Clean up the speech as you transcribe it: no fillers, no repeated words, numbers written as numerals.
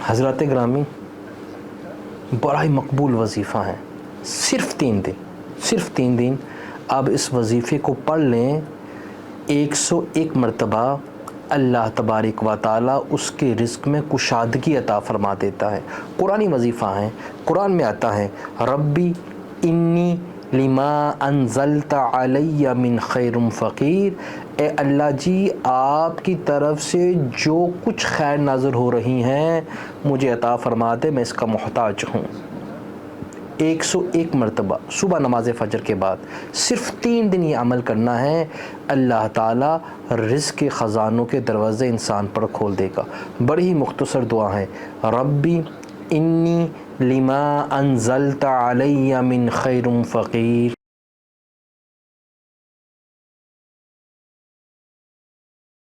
حضرات گرامی، بڑا ہی مقبول وظیفہ ہے، صرف 3 دن آپ اس وظیفے کو پڑھ لیں، 101 مرتبہ اللہ تبارک و تعالیٰ اس کے رزق میں کشادگی عطا فرما دیتا ہے۔ قرآنی وظیفہ ہے، قرآن میں آتا ہے ربی انی لما انزلت علی من خیر فقیر، اے اللہ جی آپ کی طرف سے جو کچھ خیر نازل ہو رہی ہیں مجھے عطا فرما دے، میں اس کا محتاج ہوں۔ 101 مرتبہ صبح نماز فجر کے بعد صرف 3 دن یہ عمل کرنا ہے، اللہ تعالیٰ رزق کے خزانوں کے دروازے انسان پر کھول دے گا۔ بڑی ہی مختصر دعا ہے، ربی انی لما انزلت علی من خیر فقیر۔